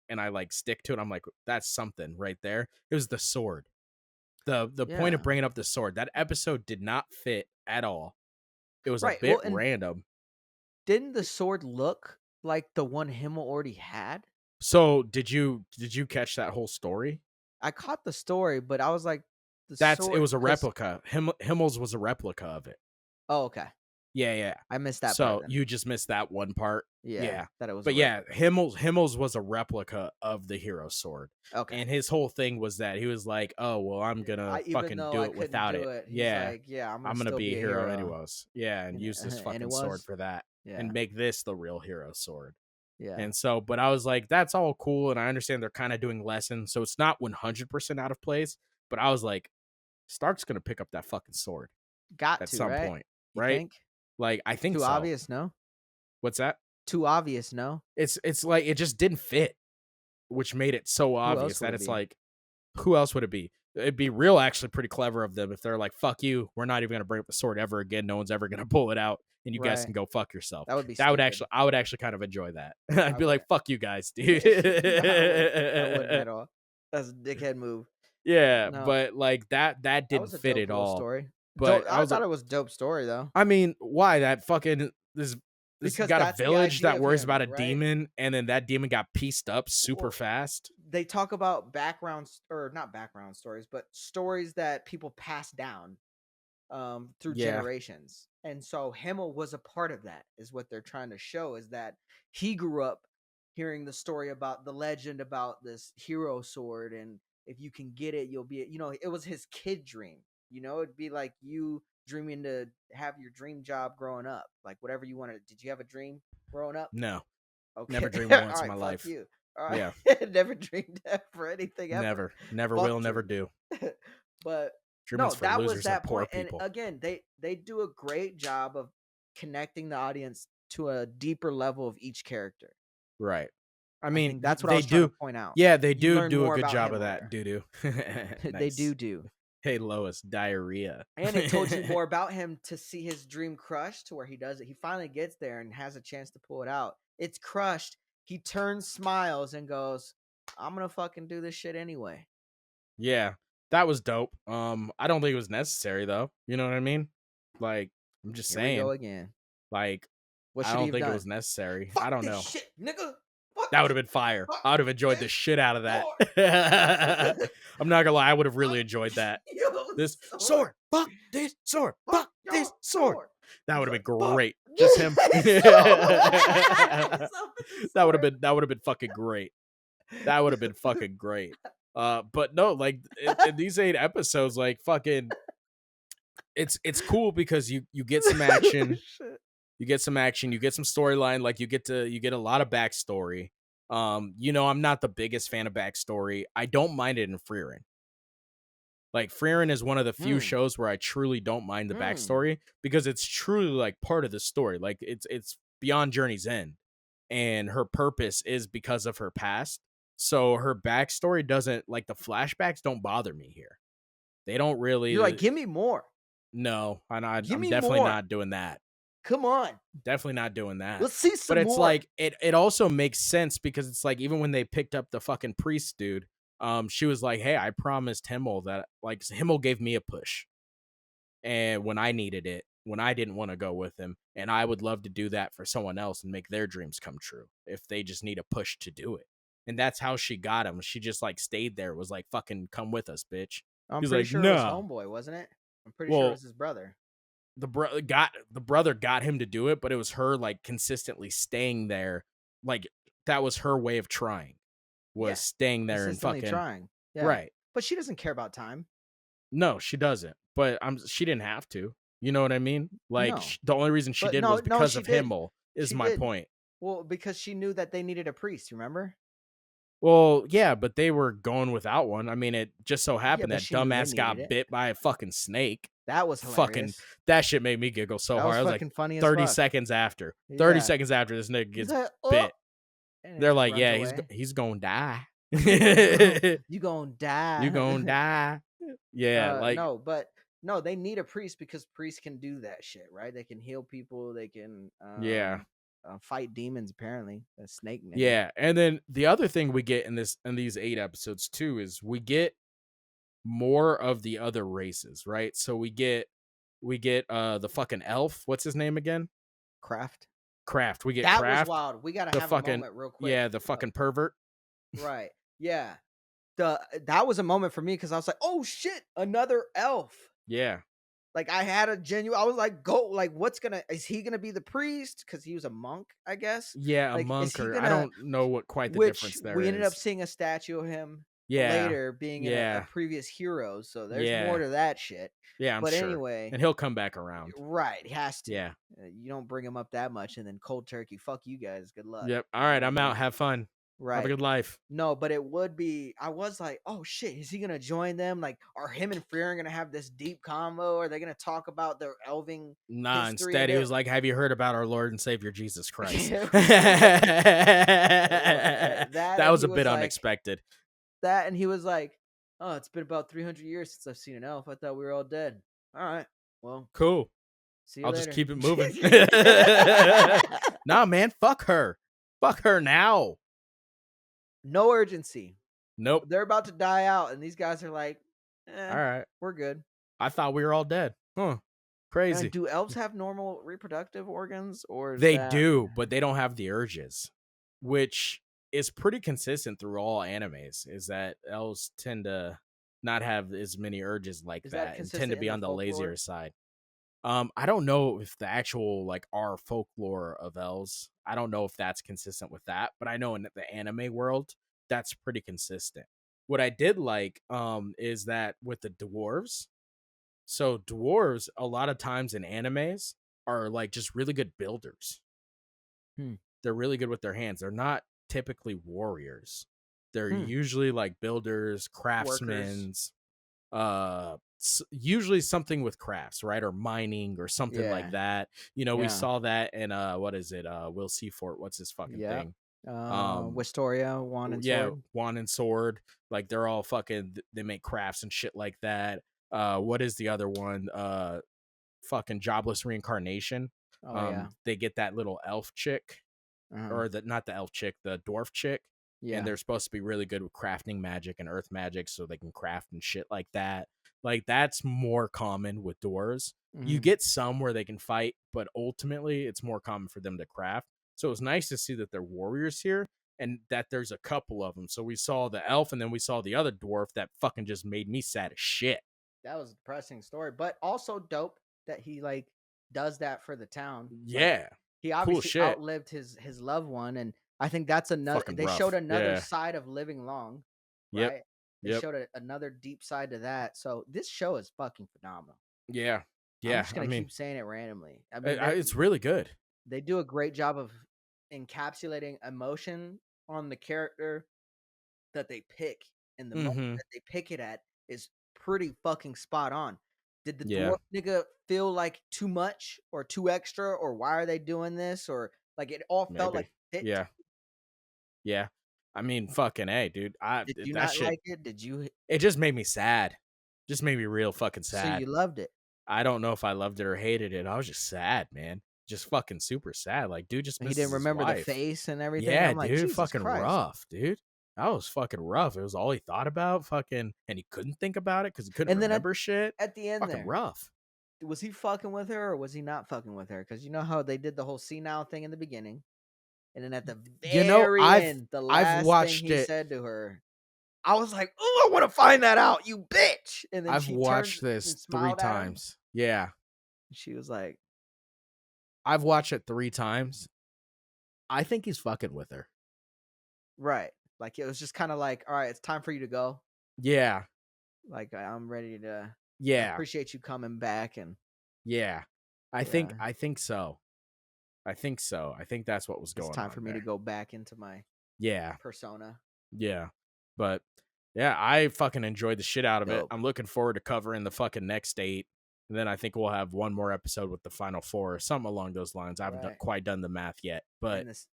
and I like stick to it. I'm like, that's something right there. It was the sword. The point of Yeah, bringing up the sword. That episode did not fit at all. It was a right. bit Well, and random. didn't the sword look like the one Himmel already had? So did you catch that whole story? I caught the story, but I was like, the It sword, was a because replica. Himmel's was a replica of it. oh, okay, Yeah, yeah. I missed that part So then. you just missed that one part. Yeah, Yeah. that it was a But yeah, replica. Himmel's was a replica of the hero sword. Okay, And his whole thing was that he was like, "Oh, well, I'm going to I even fucking though do I it couldn't without do it." it, he's Yeah. like, yeah, I'm gonna I'm going to still be be a a hero hero, anyways. Yeah, and use this and it fucking sword was, for that yeah, and make this the real hero sword. yeah, And so, but I was like, that's all cool and I understand they're kind of doing lessons, so it's not 100% out of place, but I was like, Stark's going to pick up that fucking sword got at to some right. point, You right? think Like I think too so. obvious? No, What's that? too obvious. No, It's like it just didn't fit, which made it so who obvious else would that it it's be? like, who else would it be? It'd be real actually pretty clever of them if they're like, fuck you, we're not even gonna bring up the sword ever again. No one's ever gonna pull it out, and you guys Right, can go fuck yourself. that would be That would stupid. actually I would actually kind of enjoy that. I'd I be like, wouldn't. fuck you guys, dude. No, I wouldn't at all. That's a dickhead move. Yeah, No, but like that that didn't was a fit dope at little all. story. Dope. But I I was thought like, it was a dope story though, I mean, why that fucking this because got a that's the village idea that of worries him, about a right? demon, and then that demon got pieced up super Well, fast. they talk about backgrounds, or not background stories, but stories that people pass down through generations. And so Himmel was a part of that, is what they're trying to show, is that he grew up hearing the story about the legend about this hero sword, and if you can get it, you'll be, it was his kid dream. It'd be like you dreaming to have your dream job growing up, like whatever you wanted. Did you have a dream growing up? No. Okay. Never dreamed All once in right, my fuck life. you. All right. Yeah. Never dreamed that for anything ever. Never Fuck will, never dreaming. do. But Dreaming's no, for that was losers and that poor point. And people. again, they do a great job of connecting the audience to a deeper level of each character. Right. I I mean, think that's what I they was trying do. to point out. Yeah, they You do learn do a more good about job of Himmel that. there. Do. They Nice. do. Hey, Lois, diarrhea. And it told you more about him to see his dream crushed, to where he does it. He finally gets there and has a chance to pull it out. It's crushed. He turns, smiles, and goes, "I'm gonna fucking do this shit anyway." Yeah, that was dope. I don't think it was necessary though. You know what I mean? Like, I'm just Here we go saying. again. Like, What I should he don't have think it done? was necessary. I Fuck don't this know. shit, nigga. Fuck That would have this. been fire. Fuck I would have enjoyed the this shit out of that. sword. I'm not gonna lie, I would have really Fuck enjoyed that. your This sword. sword, fuck this sword, Fuck fuck your this sword. sword. That He's would have like, been fuck great. Just him. this That sword. would have been fucking great. That would have been fucking great. But no, like in these 8 episodes, like fucking, it's cool because you get some action, you get some storyline, like you get a lot of backstory. I'm not the biggest fan of backstory. I don't mind it in Frieren. Like, Frieren is one of the few shows where I truly don't mind the backstory, because it's truly like part of the story. Like, it's beyond Journey's End, and her purpose is because of her past. So her backstory doesn't, like, the flashbacks don't bother me here. They don't really. You're like, give me more. No, I'm Give me definitely more. not doing that. Come on. Definitely not doing that. Let's see some But it's more. like, it also makes sense, because it's like, even when they picked up the fucking priest dude, she was like, hey, I promised Himmel that, like, Himmel gave me a push, and when I needed it, when I didn't want to go with him, and I would love to do that for someone else and make their dreams come true if they just need a push to do it. And that's how she got him. She just, like, stayed there, was like, fucking come with us, bitch. I'm He's pretty like, sure no. it was Homeboy, wasn't it? I'm pretty sure it was his brother. The brother got him to do it, but it was her, like, consistently staying there. Like, that was her way of trying, was staying there and fucking trying. Yeah. Right. But she doesn't care about time. No, she doesn't. But she didn't have to. You know what I mean? Like, No. The only reason she did was because of Himmel. Is my point. Well, because she knew that they needed a priest. Remember? Well, yeah, but they were going without one. I mean, it just so happened that dumbass got it. bit by a fucking snake. That was hilarious. Fucking, that shit made me giggle so hard. I was like, funny 30 as fuck. seconds after. 30 seconds after this nigga gets bit. They're like, yeah, he's gonna die. You gonna die. You gonna die. Yeah, like, no, they need a priest, because priests can do that shit, right? They can heal people. They can fight demons. Apparently, a snake. Name. Yeah, and then the other thing we get in these 8 episodes too is we get more of the other races, right? So we get the fucking elf. What's his name again? Kraft. We get that Kraft. was wild. We gotta have a moment real quick. Yeah, the fucking pervert. Right. Yeah. That was a moment for me, because I was like, oh shit, another elf. Yeah. Like, I had a genuine, I was like, is he gonna be the priest? Because he was a monk, I guess. Yeah, like, a monk, or I don't know what quite the difference there is. We ended up seeing a statue of him later, being in a previous hero, so there's more to that shit. Yeah, but sure. Anyway, and he'll come back around. Right, he has to. Yeah. You don't bring him up that much, and then cold turkey, fuck you guys, good luck. Yep. All right, I'm out. Have fun. Right. Have a good life. No, but it would be, I was like, oh shit, is he gonna join them? Like, are him and Frieren gonna have this deep convo? Are they gonna talk about their elving Nah, history? Instead he was like, have you heard about our Lord and Savior Jesus Christ? That was a bit unexpected. That, and he was like, oh, it's been about 300 years since I've seen an elf. I thought we were all dead. All right, well, cool. See you I'll later. just keep it moving. Nah, man, fuck her now. No urgency. Nope. They're about to die out, and these guys are like, all right, we're good. I thought we were all dead. Huh. Crazy. And do elves have normal reproductive organs, or they do, but they don't have the urges, which is pretty consistent through all animes. Is that elves tend to not have as many urges like Is that that and tend to consistent in be the on the lazier folklore? side. I don't know if the actual like our folklore of elves. I don't know if that's consistent with that, but I know in the anime world that's pretty consistent. What I did like is that with the dwarves, so dwarves a lot of times in animes are like just really good builders. Hmm. They're really good with their hands. They're not typically warriors. They're Hmm. usually like builders, Workers. craftsmen, usually something with crafts, right? Or mining or something like Yeah. that. You know, we Yeah. saw that in what is it? Will Seafort, what's his fucking Yep. thing? Um Wistoria, wand and yeah, sword. wand and sword. Like they're all fucking they make crafts and shit like that. What is the other one? Fucking jobless reincarnation. Oh yeah. They get that little elf chick, Uh-huh. or the not the elf chick, the dwarf chick, and Yeah. they're supposed to be really good with crafting magic and earth magic, so they can craft and shit like that. Like that's more common with dwarves. You Hmm. get some where they can fight, but ultimately it's more common for them to craft. So it's nice to see that they're warriors here and that there's a couple of them. So we saw the elf and then we saw the other dwarf that fucking just made me sad as shit. That was a depressing story, but also dope that he like does that for the town. Like Yeah. he Cool obviously shit. outlived his loved one, and I think that's another. Fucking They showed rough. another Yeah. side of living long, Yep. right? They Yep. showed another deep side to that. So this show is fucking phenomenal. Yeah. I'm Yeah. just I gonna mean, keep saying it randomly. I mean, it's really good. they do a great job of encapsulating emotion on the character that they pick, and the moment Mm-hmm. that they pick it at is pretty fucking spot on. Did the Yeah. dwarf nigga feel like too much or too extra, or why are they doing this, or like it all felt like Maybe. fit? Yeah. Yeah. I mean, fucking A, dude. Did you That not shit, like it? Did you? it just made me sad. Just made me real fucking So sad. you loved it? I don't know if I loved it or hated it. I was just sad, man. Just fucking super sad. Like, dude just He misses didn't his remember the wife. face and everything. Yeah, I'm like, dude. Jesus Fucking Christ! rough, dude. That was fucking rough. It was all he thought about. Fucking, and he couldn't think about it because he couldn't And then remember shit. at the end Fucking there, rough. was he fucking with her or was he not fucking with her? Because you know how they did the whole senile thing in the beginning, and then at the You know, very end, the I've last thing watched he it. said to her, I was like, "Oh, I want to find that out, you bitch!" And then I've she turned watched this and three smiled at him. times. Yeah. She was like, I've watched it 3 times. I think he's fucking with her. "Right." Like it was just kind of like, "All right, it's time for you to go. Yeah. Like I'm ready to. I Yeah. appreciate you coming back." And Yeah. yeah, I think so. I think so. I think that's what was it's going time on for me to there. go back into my Yeah. persona. Yeah. But yeah, I fucking enjoyed the shit out of it. Dope. I'm looking forward to covering the fucking next 8. And then I think we'll have one more episode with the final 4 or something along those lines. I haven't Right. quite done the math yet. But And this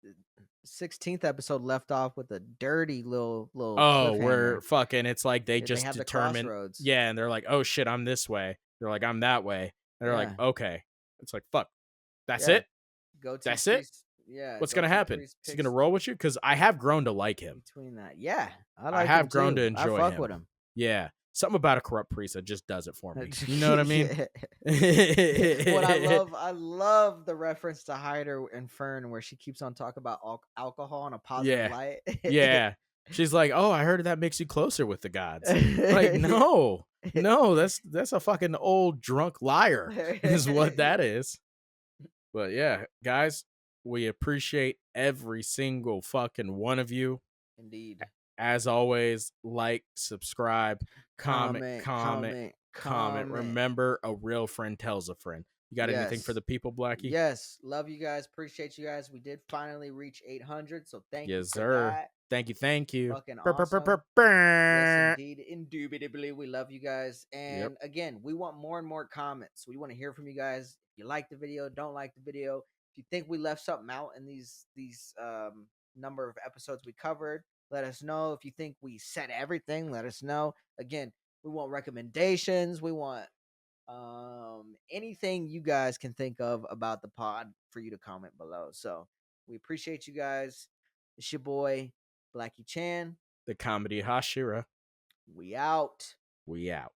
16th episode left off with a dirty little oh, cliffhanger. we're fucking it's like they They just have the determine, crossroads. yeah, and they're like, "Oh shit, I'm this way." They're like, "I'm that way." And they're like, Yeah. "Okay." It's like, "Fuck. That's Yeah. it? Goatee That's it? priest. Yeah. What's going to Goatee happen? priest Is he going to picks roll with you?" Cuz I have grown to like him. between that. Yeah. I I like him have grown to too. I enjoy fuck with him. him. Yeah. Something about a corrupt priest that just does it for me. You know what I mean? Yeah. What I love the reference to Hyder and Fern where she keeps on talking about alcohol in a positive Yeah. light. Yeah. She's like, "Oh, I heard that makes you closer with the gods." Like, Yeah. no. No, that's a fucking old drunk liar is what that is. But yeah, guys, we appreciate every single fucking one of you. Indeed. As always, like, subscribe, comment, Comment, comment, comment, comment. comment. Remember, a real friend tells a friend. You got anything for Yes. the people, Blackie? Yes. Love you guys. Appreciate you guys. We did finally reach 800. So thank you Yes, for sir. that. Thank you. Thank you. Fucking Brr, brr, brr, awesome. brr, Yes, brr. indeed. Indubitably. We love you guys. Yep. And again, we want more and more comments. We want to hear from you guys. If you like the video, don't like the video. If you think we left something out in these number of episodes we covered, let us know. If you think we said everything, let us know. Again, we want recommendations. We want anything you guys can think of about the pod for you to comment below. So we appreciate you guys. It's your boy Blackie Chan. The comedy Hashira. We out. We out.